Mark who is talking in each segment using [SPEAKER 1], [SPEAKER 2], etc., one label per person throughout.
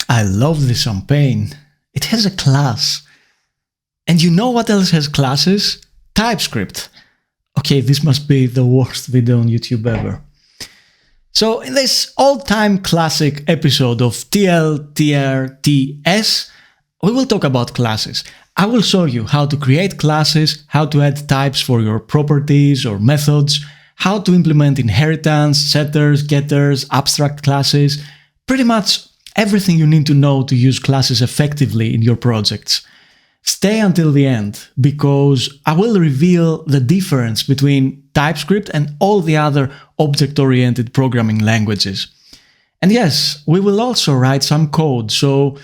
[SPEAKER 1] I love the champagne. It has a class. And you know what else has classes? TypeScript. Okay, this must be the worst video on YouTube ever. So in this all-time classic episode of TLTRTS, we will talk about classes. I will show you how to create classes, how to add types for your properties or methods, how to implement inheritance, setters, getters, abstract classes, pretty much everything you need to know to use classes effectively in your projects. Stay until the end, because I will reveal the difference between TypeScript and all the other object-oriented programming languages. And yes, we will also write some code, so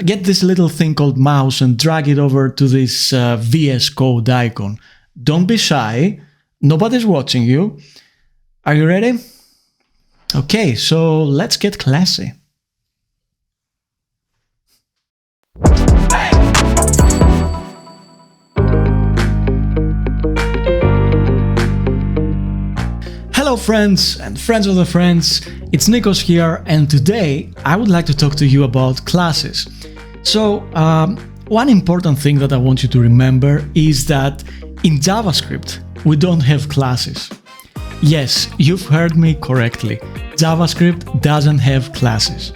[SPEAKER 1] get this little thing called mouse and drag it over to this VS Code icon. Don't be shy, nobody's watching you. Are you ready? Okay, so let's get classy. Hello friends and friends of the friends, it's Nikos here, and today I would like to talk to you about classes. So, one important thing that I want you to remember is that in JavaScript we don't have classes. Yes, you've heard me correctly, JavaScript doesn't have classes.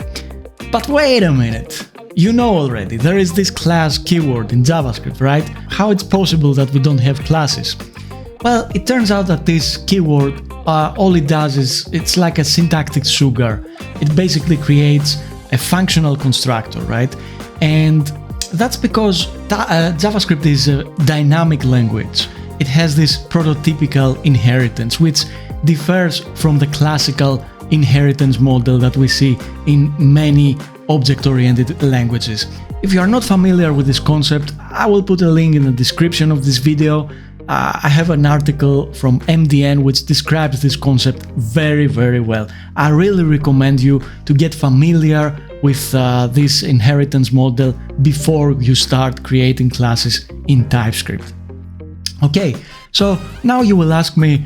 [SPEAKER 1] But wait a minute, you know already, there is this class keyword in JavaScript, right? How it's possible that we don't have classes? Well, it turns out that this keyword, all it does is, it's like a syntactic sugar. It basically creates a functional constructor, right? And that's because JavaScript is a dynamic language. It has this prototypical inheritance, which differs from the classical inheritance model that we see in many object-oriented languages. If you are not familiar with this concept, I will put a link in the description of this video. I have an article from MDN which describes this concept very, very well. I really recommend you to get familiar with this inheritance model before you start creating classes in TypeScript. Okay, so now you will ask me,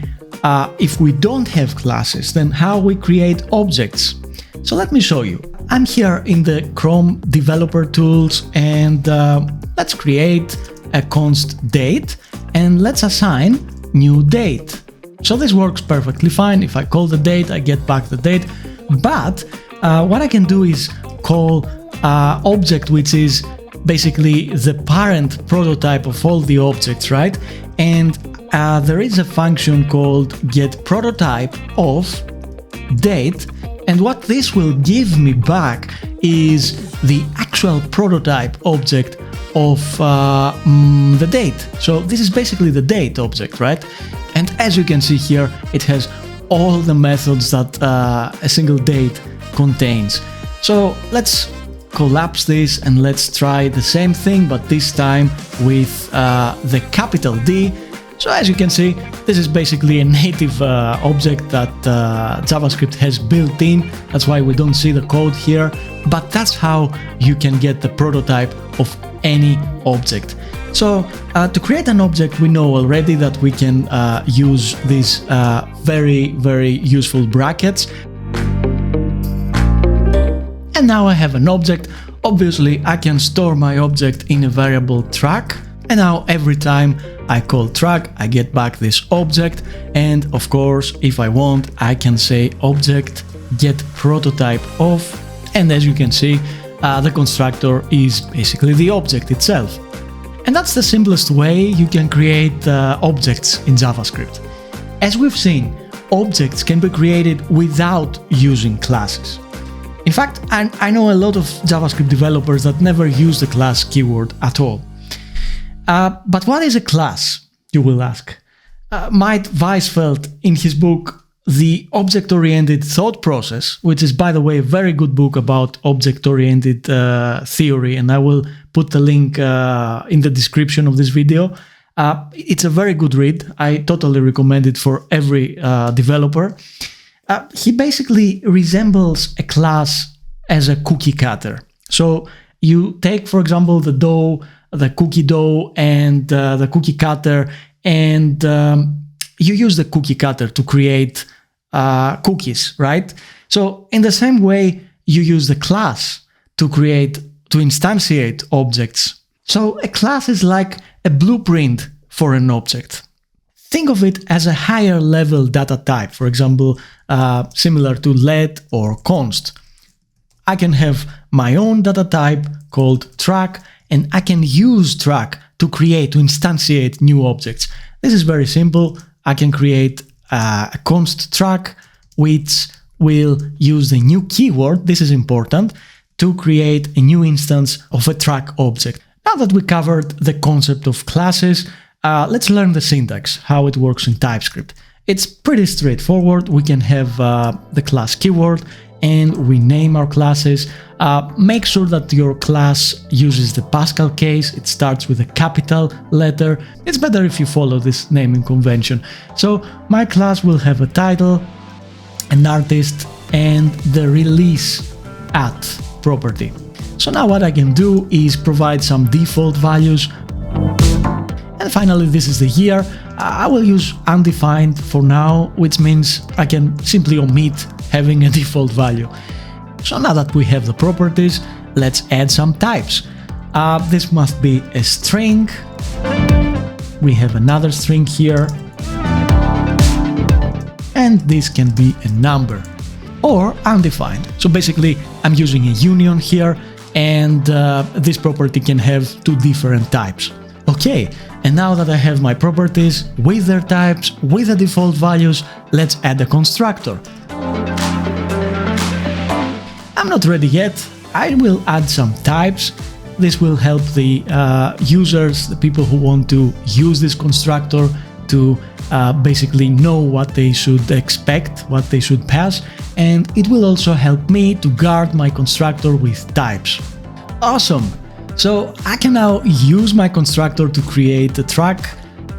[SPEAKER 1] if we don't have classes, then how we create objects? So let me show you. I'm here in the Chrome developer tools, and let's create a const date, and let's assign new date. So this works perfectly fine. If I call the date, I get back the date. But what I can do is call object, which is basically the parent prototype of all the objects, right? And there is a function called getPrototype of date. And what this will give me back is the actual prototype object of the date. So this is basically the date object, right? And as you can see here, it has all the methods that a single date contains. So let's collapse this and let's try the same thing, but this time with the capital D. So as you can see, this is basically a native object that JavaScript has built in. That's why we don't see the code here, but that's how you can get the prototype of any object. So to create an object, we know already that we can use these very, very useful brackets. And now I have an object. Obviously, I can store my object in a variable track. And now every time I call track, I get back this object. And of course, if I want, I can say object get prototype of. And as you can see, the constructor is basically the object itself. And that's the simplest way you can create objects in JavaScript. As we've seen, objects can be created without using classes. In fact, I know a lot of JavaScript developers that never use the class keyword at all. But what is a class, you will ask? Mike Weisfeld, in his book The Object-Oriented Thought Process, which is, by the way, a very good book about object-oriented theory, and I will put the link in the description of this video. It's a very good read. I totally recommend it for every developer. He basically resembles a class as a cookie cutter. So you take, for example, the dough, the cookie dough, and the cookie cutter, and you use the cookie cutter to create cookies, right? So in the same way, you use the class to instantiate objects. So a class is like a blueprint for an object. Think of it as a higher level data type, for example, similar to let or const. I can have my own data type called track, and I can use track to instantiate new objects. This is very simple. I can create a const track, which will use the new keyword, this is important, to create a new instance of a track object. Now that we covered the concept of classes, let's learn the syntax, how it works in TypeScript. It's pretty straightforward. We can have the class keyword and we name our classes. Make sure that your class uses the Pascal case. It starts with a capital letter. It's better if you follow this naming convention. So my class will have a title, an artist, and the release at property. So now what I can do is provide some default values. And finally, this is the year. I will use undefined for now, which means I can simply omit having a default value. So now that we have the properties, let's add some types. This must be a string. We have another string here. And this can be a number or undefined. So basically, I'm using a union here, and this property can have two different types. Okay, and now that I have my properties with their types, with the default values, let's add a constructor. I'm not ready yet. I will add some types. This will help the users, the people who want to use this constructor, to basically know what they should expect, what they should pass, and it will also help me to guard my constructor with types. Awesome! So I can now use my constructor to create a track,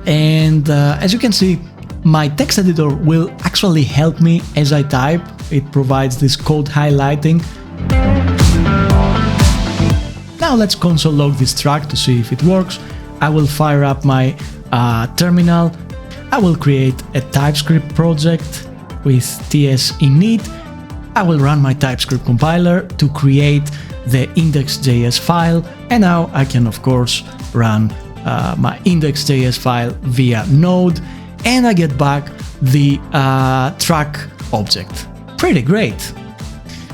[SPEAKER 1] and as you can see, my text editor will actually help me as I type. It provides this code highlighting. Now let's console log this track to see if it works. I will fire up my terminal. I will create a TypeScript project with ts init. I will run my TypeScript compiler to create the index.js file, and now I can of course run my index.js file via node, and I get back the track object. Pretty great!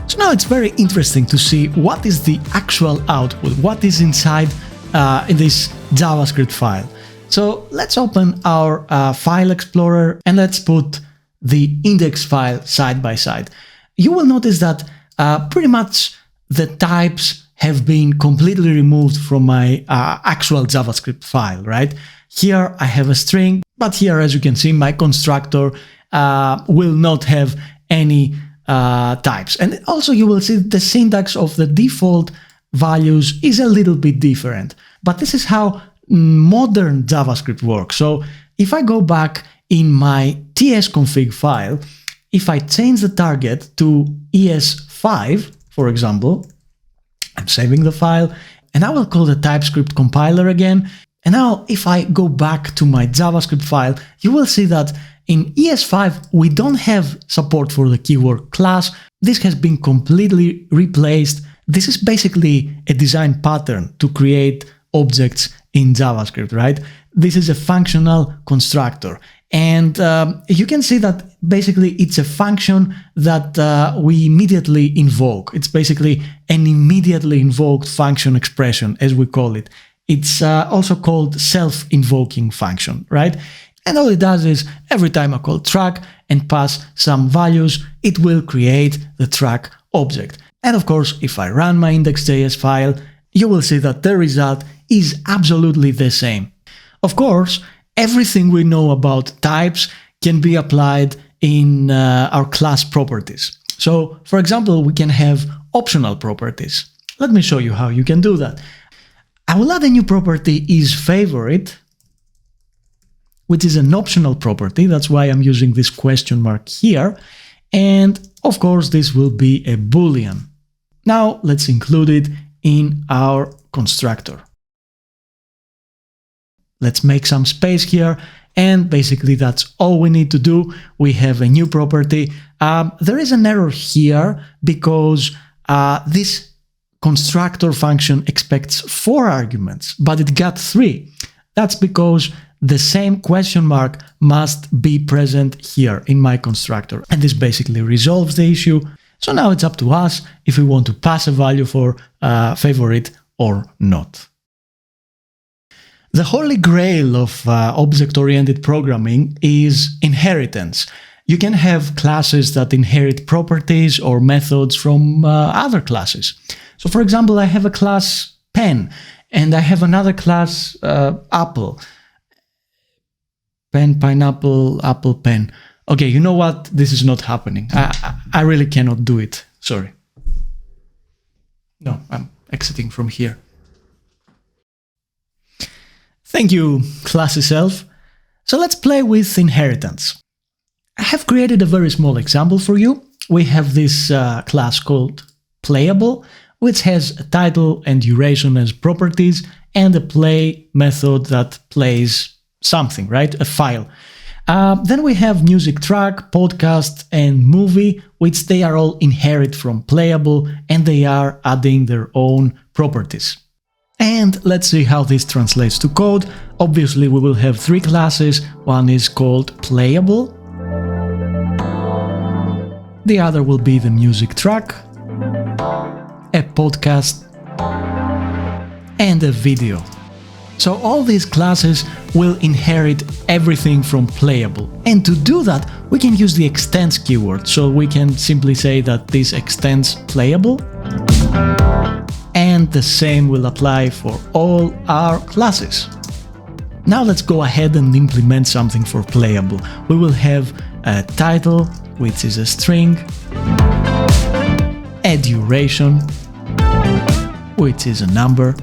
[SPEAKER 1] So now it's very interesting to see what is the actual output, what is inside in this JavaScript file. So let's open our file explorer and let's put the index file side by side. You will notice that pretty much the types have been completely removed from my actual JavaScript file, right? Here I have a string, but here, as you can see, my constructor will not have any types. And also you will see the syntax of the default values is a little bit different. But this is how modern JavaScript works. So if I go back in my tsconfig file, if I change the target to ES5, for example, I'm saving the file, and I will call the TypeScript compiler again. And now if I go back to my JavaScript file, you will see that in ES5, we don't have support for the keyword class. This has been completely replaced. This is basically a design pattern to create objects in JavaScript, right? This is a functional constructor. And you can see that basically it's a function that we immediately invoke. It's basically an immediately invoked function expression, as we call it. It's also called self-invoking function, right? And all it does is every time I call track and pass some values, it will create the track object. And of course, if I run my index.js file, you will see that the result is absolutely the same. Of course, everything we know about types can be applied in our class properties. So, for example, we can have optional properties. Let me show you how you can do that. I will add a new property isFavorite, which is an optional property. That's why I'm using this question mark here. And of course, this will be a Boolean. Now let's include it in our constructor. Let's make some space here, and basically that's all we need to do. We have a new property. There is an error here because this constructor function expects 4 arguments, but it got 3. That's because the same question mark must be present here in my constructor. And this basically resolves the issue. So now it's up to us if we want to pass a value for favorite or not. The holy grail of object-oriented programming is inheritance. You can have classes that inherit properties or methods from other classes. So for example, I have a class pen and I have another class apple. Pen, pineapple, apple, pen. Okay, you know what? This is not happening. I really cannot do it. Sorry. No, I'm exiting from here. Thank you, class itself. So let's play with inheritance. I have created a very small example for you. We have this class called playable, which has a title and duration as properties, and a play method that plays something, right? A file. Then we have music track, podcast, and movie, which they are all inherit from playable, and they are adding their own properties. And let's see how this translates to code. Obviously, we will have 3 classes. One is called playable. The other will be the music track, a podcast, and a video. So all these classes will inherit everything from playable. And to do that, we can use the extends keyword. So we can simply say that this extends playable. And the same will apply for all our classes. Now let's go ahead and implement something for playable. We will have a title, which is a string, a duration, which is a number.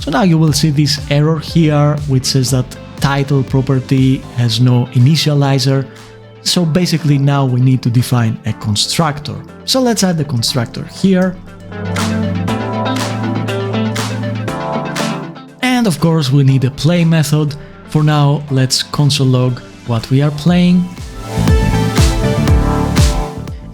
[SPEAKER 1] So now you will see this error here, which says that title property has no initializer. So basically now we need to define a constructor. So let's add the constructor here. And of course we need a play method. For now, let's console log what we are playing.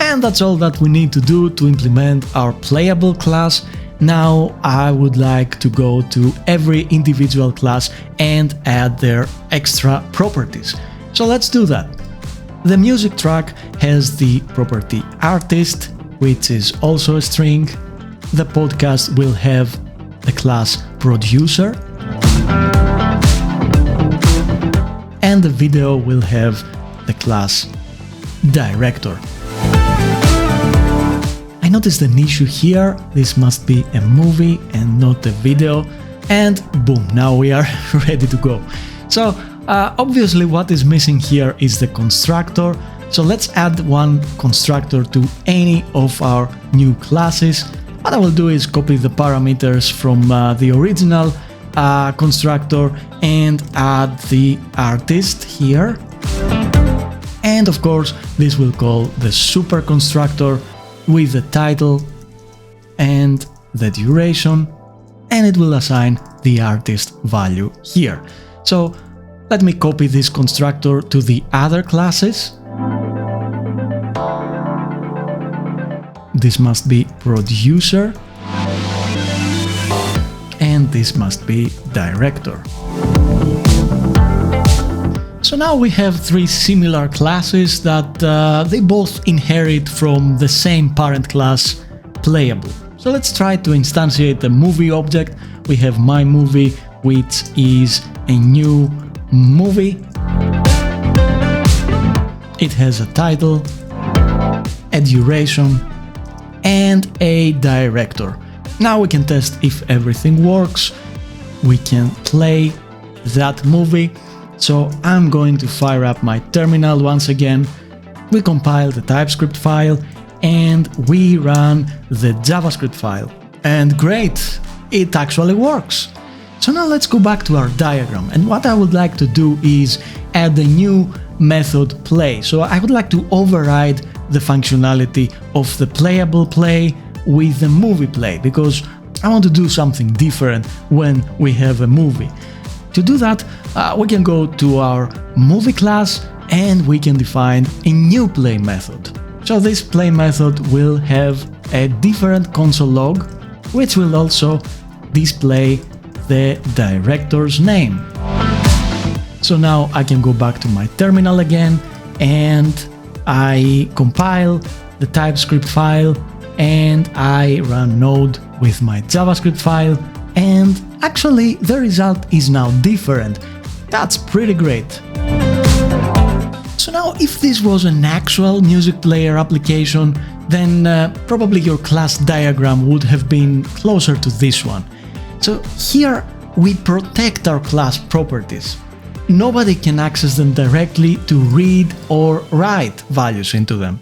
[SPEAKER 1] And that's all that we need to do to implement our playable class. Now I would like to go to every individual class and add their extra properties. So let's do that. The music track has the property artist, which is also a string. The podcast will have the class producer. And the video will have the class director. I noticed an issue here. This must be a movie and not a video. And boom, now we are ready to go. So obviously what is missing here is the constructor. So let's add one constructor to any of our new classes. What I will do is copy the parameters from the original constructor and add the artist here. And of course, this will call the super constructor with the title and the duration, and it will assign the artist value here. So let me copy this constructor to the other classes. This must be producer, and this must be director. So now we have 3 similar classes that they both inherit from the same parent class, playable. So let's try to instantiate the movie object. We have my movie, which is a new movie. It has a title, a duration, and a director. Now we can test if everything works. We can play that movie. So I'm going to fire up my terminal once again. We compile the TypeScript file and we run the JavaScript file. And great, it actually works. So now let's go back to our diagram. And what I would like to do is add a new method play. So I would like to override the functionality of the playable play with the movie play, because I want to do something different when we have a movie. To do that, we can go to our movie class and we can define a new play method. So this play method will have a different console log, which will also display the director's name. So now I can go back to my terminal again, and I compile the TypeScript file, and I run node with my JavaScript file, and actually the result is now different. That's pretty great. So now if this was an actual music player application, then probably your class diagram would have been closer to this one. So here we protect our class properties. Nobody can access them directly to read or write values into them.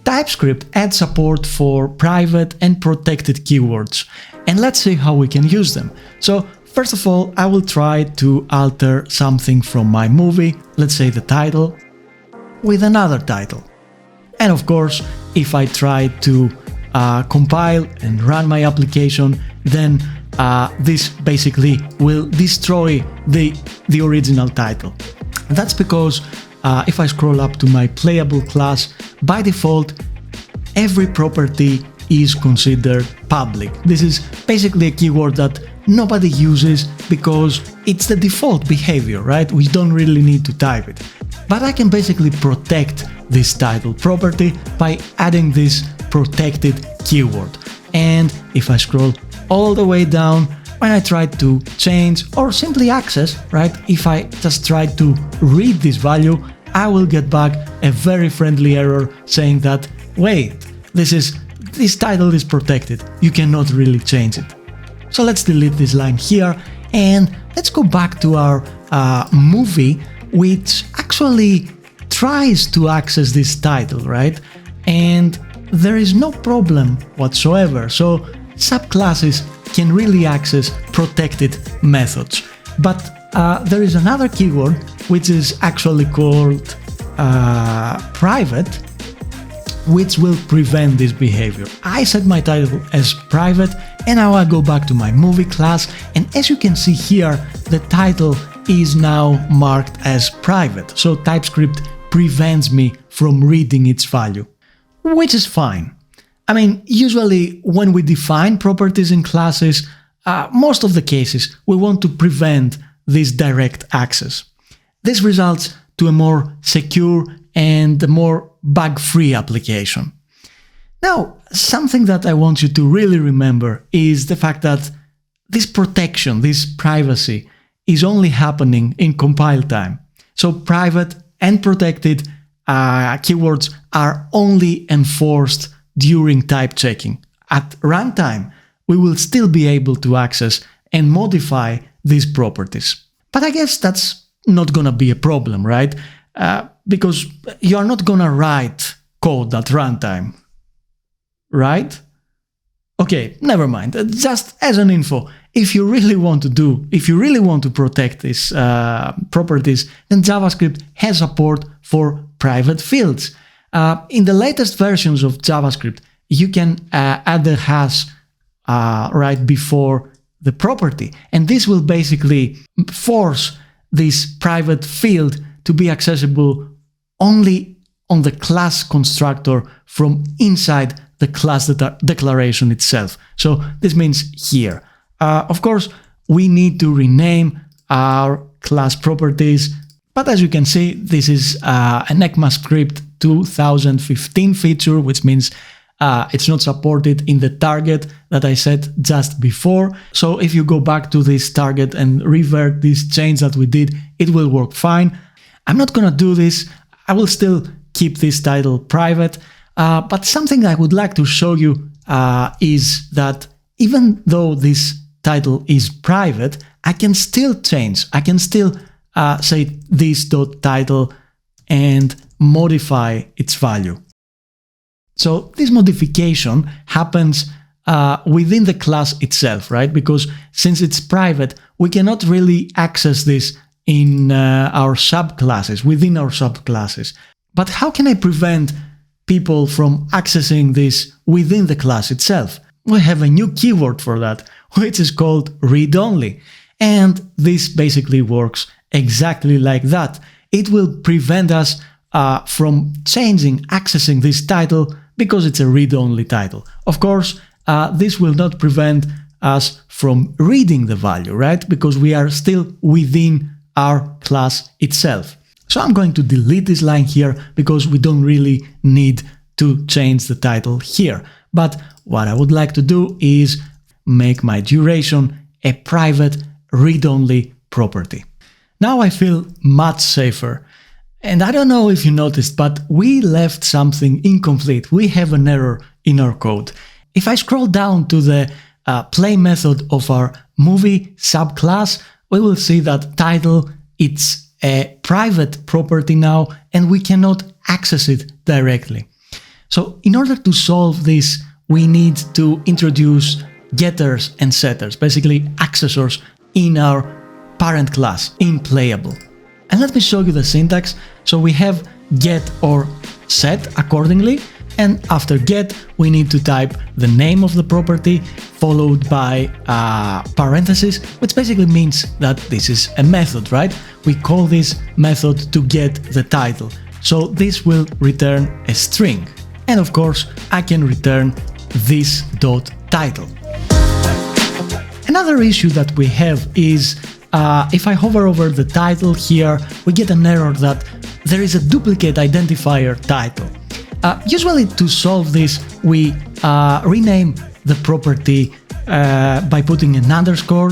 [SPEAKER 1] TypeScript adds support for private and protected keywords, and let's see how we can use them. So first of all, I will try to alter something from my movie, let's say the title, with another title. And of course, if I try to compile and run my application, then this basically will destroy the original title. That's because if I scroll up to my playable class, by default, every property is considered public. This is basically a keyword that nobody uses because it's the default behavior, right? We don't really need to type it. But I can basically protect this title property by adding this protected keyword. And if I scroll all the way down, when I try to change or simply access, right? If I just try to read this value, I will get back a very friendly error saying that, wait, this title is protected. You cannot really change it. So let's delete this line here and let's go back to our movie, which actually tries to access this title, right? And there is no problem whatsoever. So subclasses can really access protected methods. But there is another keyword which is actually called private, which will prevent this behavior. I set my title as private, and now I go back to my movie class, and as you can see here, the title is now marked as private. So TypeScript prevents me from reading its value, which is fine. I mean, usually when we define properties in classes, most of the cases we want to prevent this direct access. This results to a more secure and a more bug-free application. Now, something that I want you to really remember is the fact that this protection, this privacy, is only happening in compile time. So private and protected keywords are only enforced during type checking. At runtime, we will still be able to access and modify these properties. But I guess that's not gonna be a problem, right? Because you're not gonna write code at runtime, right? Okay, never mind. Just as an info, if you really want to protect these properties, then JavaScript has support for private fields. In the latest versions of JavaScript, you can add the hash right before the property, and this will basically force this private field to be accessible only on the class constructor from inside the class declaration itself. So this means here. Of course, we need to rename our class properties, but as you can see, this is an ECMAScript 2015 feature, which means it's not supported in the target that I set just before. So if you go back to this target and revert this change that we did, it will work fine. I'm not gonna do this. I will still keep this title private, but something I would like to show you is that even though this title is private, I can still change. I can still say this.title and modify its value. So this modification happens within the class itself, right? Because since it's private, we cannot really access this in our subclasses, within our subclasses. But how can I prevent people from accessing this within the class itself? We have a new keyword for that, which is called Readonly. And this basically works exactly like that. It will prevent us from accessing this title because it's a read-only title. Of course, this will not prevent us from reading the value, right? Because we are still within our class itself. So I'm going to delete this line here because we don't really need to change the title here. But what I would like to do is make my duration a private read-only property. Now I feel much safer. And I don't know if you noticed, but we left something incomplete. We have an error in our code. If I scroll down to the play method of our movie subclass, we will see that title, it's a private property now, and we cannot access it directly. So in order to solve this, we need to introduce getters and setters, basically accessors in our parent class, in playable. And let me show you the syntax. So we have get or set accordingly, and after get we need to type the name of the property followed by parentheses, which basically means that this is a method, right? We call this method to get the title. So this will return a string. And of course, I can return this .title. Another issue that we have is if I hover over the title here, we get an error that there is a duplicate identifier title. Usually to solve this, we rename the property by putting an underscore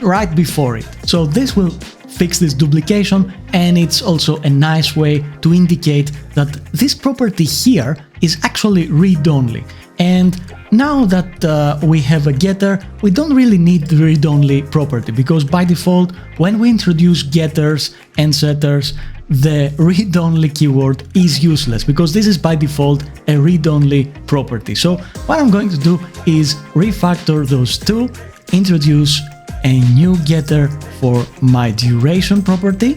[SPEAKER 1] right before it. So this will fix this duplication, and it's also a nice way to indicate that this property here is actually read-only. And now that we have a getter, we don't really need the read-only property, because by default, when we introduce getters and setters, the read-only keyword is useless, because this is by default a read-only property. So what I'm going to do is refactor those two, introduce a new getter for my duration property,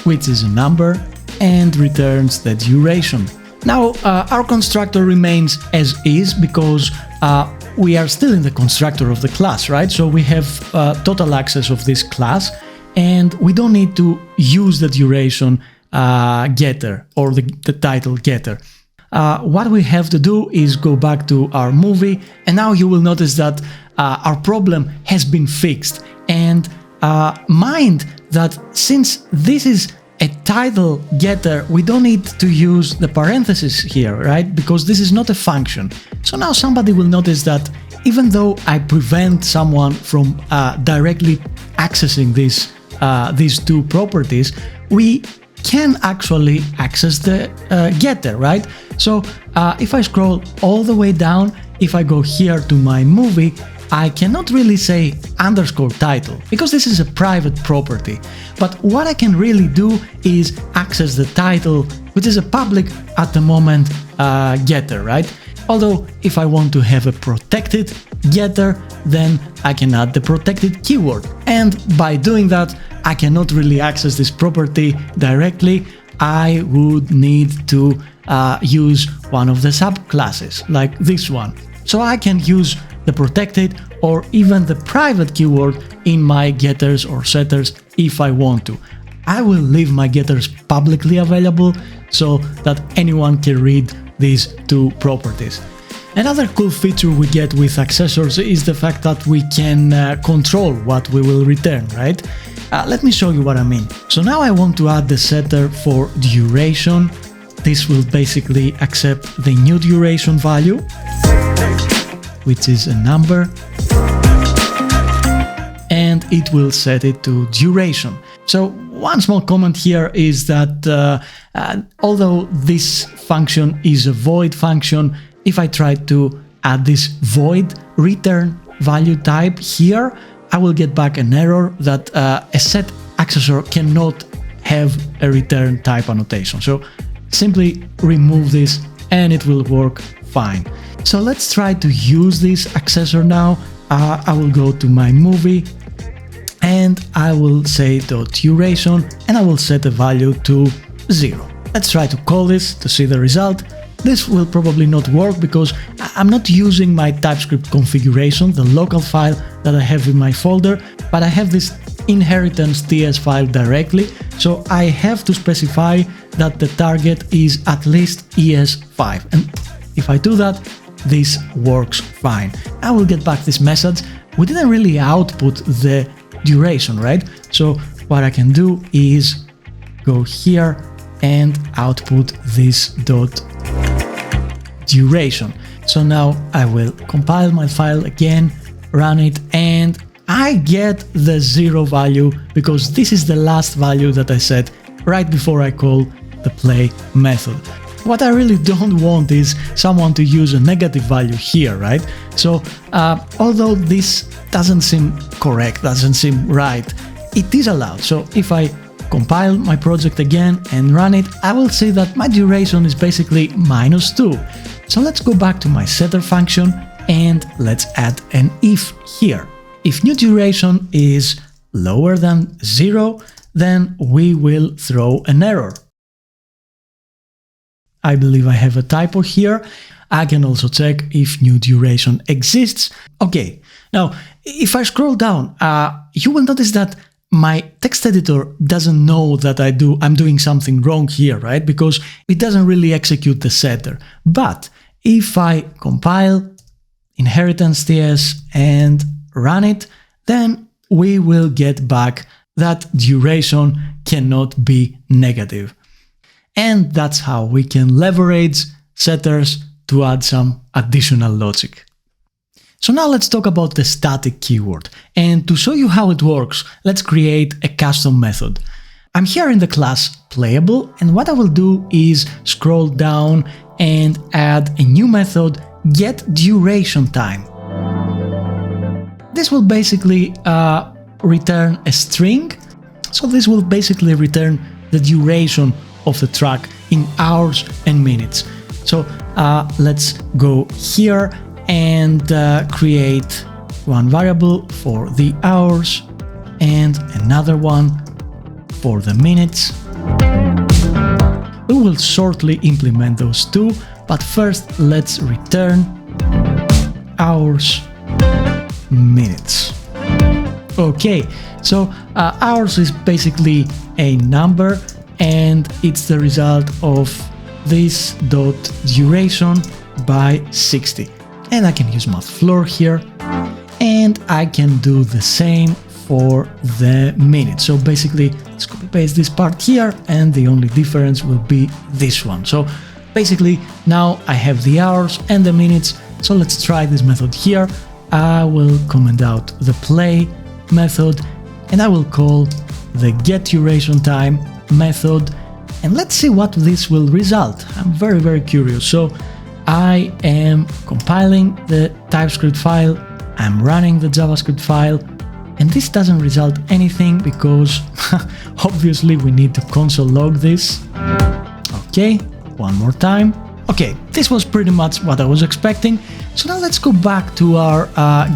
[SPEAKER 1] which is a number, and returns the duration. Now our constructor remains as is because we are still in the constructor of the class, right? So we have total access of this class, and we don't need to use the duration getter or the title getter. What we have to do is go back to our movie, and now you will notice that our problem has been fixed. And mind that since this is a title getter, we don't need to use the parentheses here, right? Because this is not a function. So now somebody will notice that even though I prevent someone from directly accessing these two properties, we can actually access the getter, right? So if I scroll all the way down, if I go here to my movie, I cannot really say underscore title because this is a private property. But what I can really do is access the title, which is a public at the moment getter, right? Although if I want to have a protected getter, then I can add the protected keyword. And by doing that, I cannot really access this property directly. I would need to use one of the subclasses, like this one. So I can use the protected or even the private keyword in my getters or setters if I want to. I will leave my getters publicly available so that anyone can read these two properties. Another cool feature we get with Accessors is the fact that we can control what we will return, right? Let me show you what I mean. So now I want to add the setter for duration. This will basically accept the new duration value, which is a number, and it will set it to duration. So one small comment here is that although this function is a void function, if I try to add this void return value type here, I will get back an error that a set accessor cannot have a return type annotation. So simply remove this and it will work fine. So let's try to use this accessor now. I will go to my movie and I will say .duration and I will set the value to 0. Let's try to call this to see the result. This will probably not work because I'm not using my TypeScript configuration, the local file that I have in my folder, but I have this inheritance TS file directly, so I have to specify that the target is at least ES5. And if I do that, this works fine. I will get back this message. We didn't really output the duration, right? So what I can do is go here and output this dot duration. So now I will compile my file again, run it, and I get the 0 value because this is the last value that I set right before I call the play method. What I really don't want is someone to use a negative value here, right? So although this doesn't seem correct, doesn't seem right, it is allowed. So if I compile my project again and run it, I will see that my duration is basically -2. So let's go back to my setter function and let's add an if here. If new duration is lower than 0, then we will throw an error. I believe I have a typo here. I can also check if new duration exists. Okay, now if I scroll down, you will notice that my text editor doesn't know that I'm doing something wrong here, right? Because it doesn't really execute the setter. But if I compile inheritance.ts and run it, then we will get back that duration cannot be negative. And that's how we can leverage setters to add some additional logic. So now let's talk about the static keyword. And to show you how it works, let's create a custom method. I'm here in the class playable, and what I will do is scroll down and add a new method, getDurationTime. This will basically return a string. So this will basically return the duration of the track in hours and minutes. So let's go here and create one variable for the hours and another one for the minutes. We will shortly implement those two, but first let's return hours, minutes. Okay, so hours is basically a number and it's the result of this dot duration by 60. And I can use Mathlore here, and I can do the same for the minute. So basically, let's copy paste this part here, and the only difference will be this one. So basically, now I have the hours and the minutes. So let's try this method here. I will comment out the play method, and I will call the getDurationTime method. And let's see what this will result. I'm very, very curious. So I am compiling the TypeScript file, I'm running the JavaScript file, and this doesn't result anything because obviously we need to console log this. Okay, one more time. Okay, this was pretty much what I was expecting. So now let's go back to our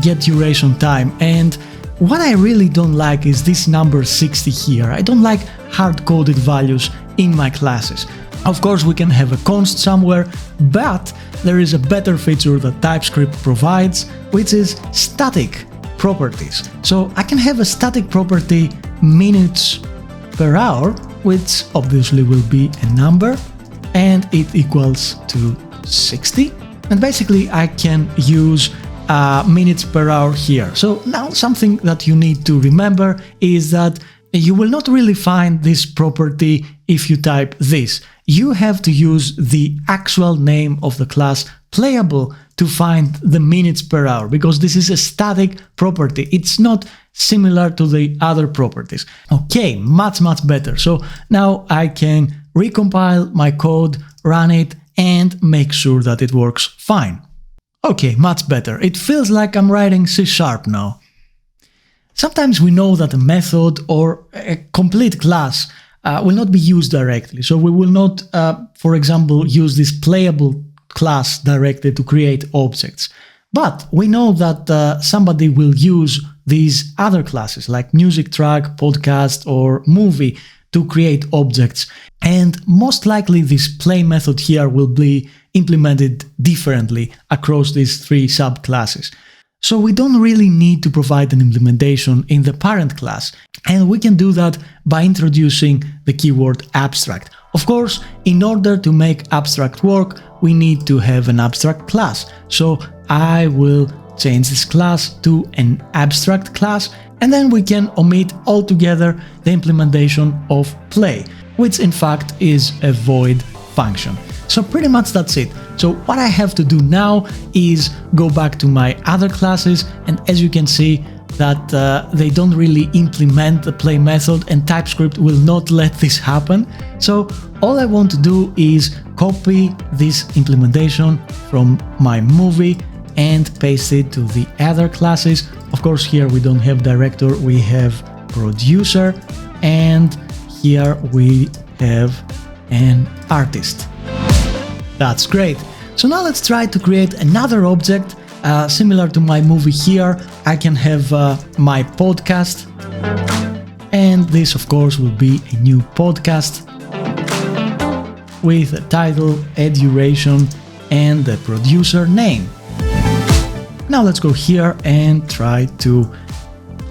[SPEAKER 1] getDurationTime. And what I really don't like is this number 60 here. I don't like hard-coded values in my classes. Of course, we can have a const somewhere, but there is a better feature that TypeScript provides, which is static properties. So I can have a static property minutes per hour, which obviously will be a number, and it equals to 60. And basically I can use minutes per hour here. So now something that you need to remember is that you will not really find this property if you type this. You have to use the actual name of the class playable to find the minutes per hour, because this is a static property. It's not similar to the other properties. Okay, much better. So now I can recompile my code, run it, and make sure that it works fine. Okay, much better. It feels like I'm writing C# now. Sometimes we know that a method or a complete class will not be used directly. So we will not, for example, use this playable class directly to create objects. But we know that somebody will use these other classes like music track, podcast, or movie to create objects. And most likely this play method here will be implemented differently across these three subclasses. So we don't really need to provide an implementation in the parent class, and we can do that by introducing the keyword abstract. Of course, in order to make abstract work, we need to have an abstract class. So I will change this class to an abstract class, and then we can omit altogether the implementation of play, which in fact is a void function. So pretty much that's it. So what I have to do now is go back to my other classes, and as you can see that they don't really implement the play method, and TypeScript will not let this happen. So all I want to do is copy this implementation from my movie and paste it to the other classes. Of course, here we don't have director, we have producer, and here we have an artist. That's great. So now let's try to create another object similar to my movie here. I can have my podcast, and this of course will be a new podcast with a title, a duration, and the producer name. Now let's go here and try to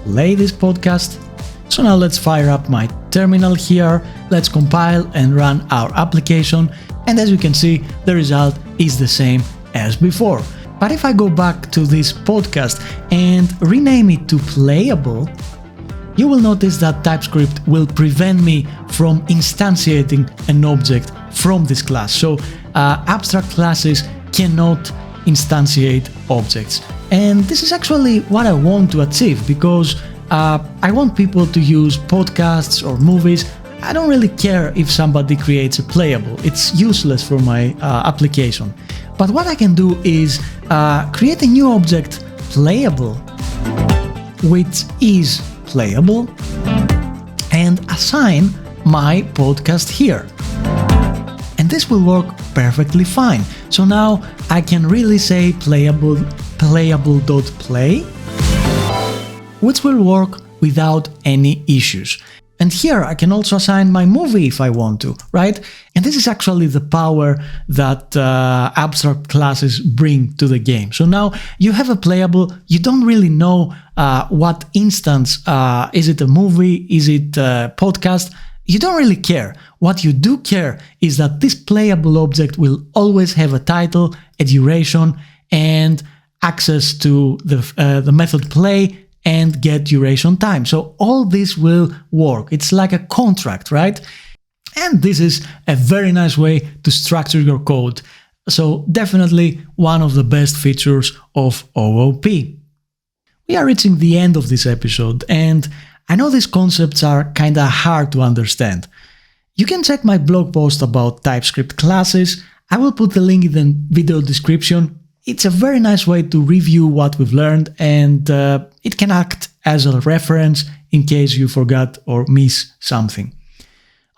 [SPEAKER 1] play this podcast. So now let's fire up my terminal here, let's compile and run our application, and as you can see, the result is the same as before. But if I go back to this podcast and rename it to playable, you will notice that TypeScript will prevent me from instantiating an object from this class. So abstract classes cannot instantiate objects. And this is actually what I want to achieve, because I want people to use podcasts or movies. I don't really care if somebody creates a playable, it's useless for my application. But what I can do is create a new object, playable, which is playable, and assign my podcast here. And this will work perfectly fine. So now I can really say playable.play, which will work without any issues. And here I can also assign my movie if I want to, right? And this is actually the power that abstract classes bring to the game. So now you have a playable, you don't really know what instance, is it a movie, is it a podcast? You don't really care. What you do care is that this playable object will always have a title, a duration, and access to the method play and get duration time. So all this will work. It's like a contract, right? And this is a very nice way to structure your code. So definitely one of the best features of OOP. We are reaching the end of this episode, and I know these concepts are kinda hard to understand. You can check my blog post about TypeScript classes. I will put the link in the video description. It's a very nice way to review what we've learned, and it can act as a reference in case you forgot or miss something.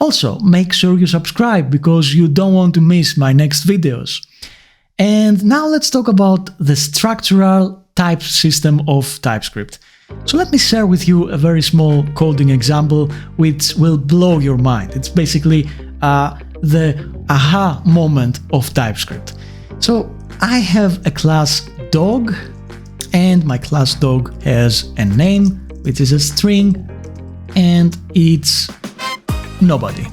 [SPEAKER 1] Also, make sure you subscribe because you don't want to miss my next videos. And now let's talk about the structural type system of TypeScript. So let me share with you a very small coding example which will blow your mind. It's basically the aha moment of TypeScript. So I have a class dog, and my class dog has a name, which is a string, and it's nobody.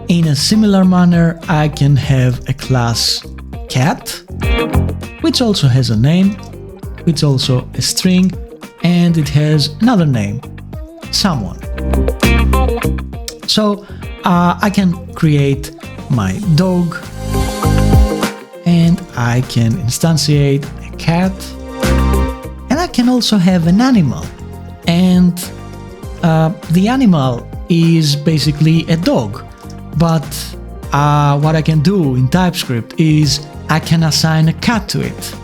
[SPEAKER 1] In a similar manner, I can have a class cat, which also has a name, which also a string, and it has another name, someone. So I can create my dog, and I can instantiate a cat, and I can also have an animal, and the animal is basically a dog. But what I can do in TypeScript is I can assign a cat to it.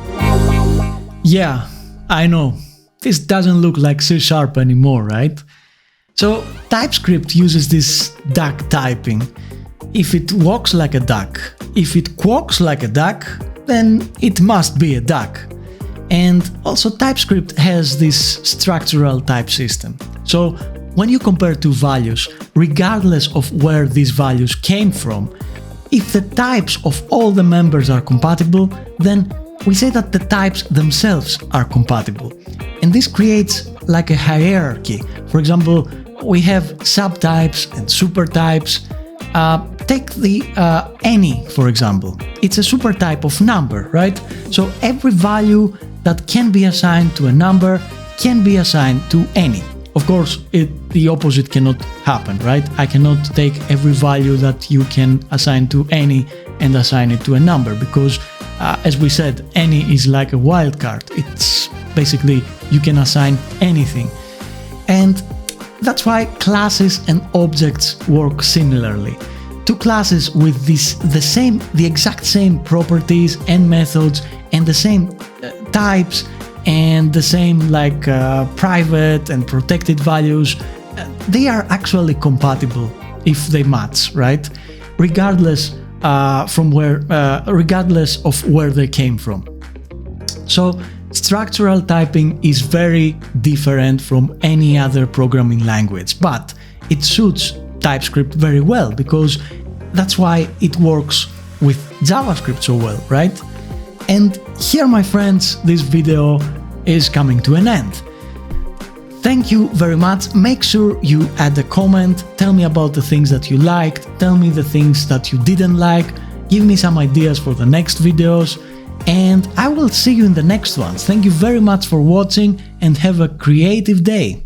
[SPEAKER 1] Yeah, I know, this doesn't look like C# anymore, right? So TypeScript uses this duck typing. If it walks like a duck, if it quacks like a duck, then it must be a duck. And also TypeScript has this structural type system. So when you compare two values, regardless of where these values came from, if the types of all the members are compatible, then we say that the types themselves are compatible. And this creates like a hierarchy. For example, we have subtypes and supertypes. take the any, for example. It's a supertype of number, right? So every value that can be assigned to a number can be assigned to any. Of course, the opposite cannot happen, right? I cannot take every value that you can assign to any and assign it to a number, because as we said, any is like a wildcard. It's basically you can assign anything. And that's why classes and objects work similarly. Two classes with the exact same properties and methods and the same types and the same private and protected values, they are actually compatible if they match, right? Regardless of where they came from. So structural typing is very different from any other programming language, but it suits TypeScript very well, because that's why it works with JavaScript so well, right? And here, my friends, this video is coming to an end. Thank you very much. Make sure you add a comment, tell me about the things that you liked, tell me the things that you didn't like, give me some ideas for the next videos, and I will see you in the next ones. Thank you very much for watching and have a creative day.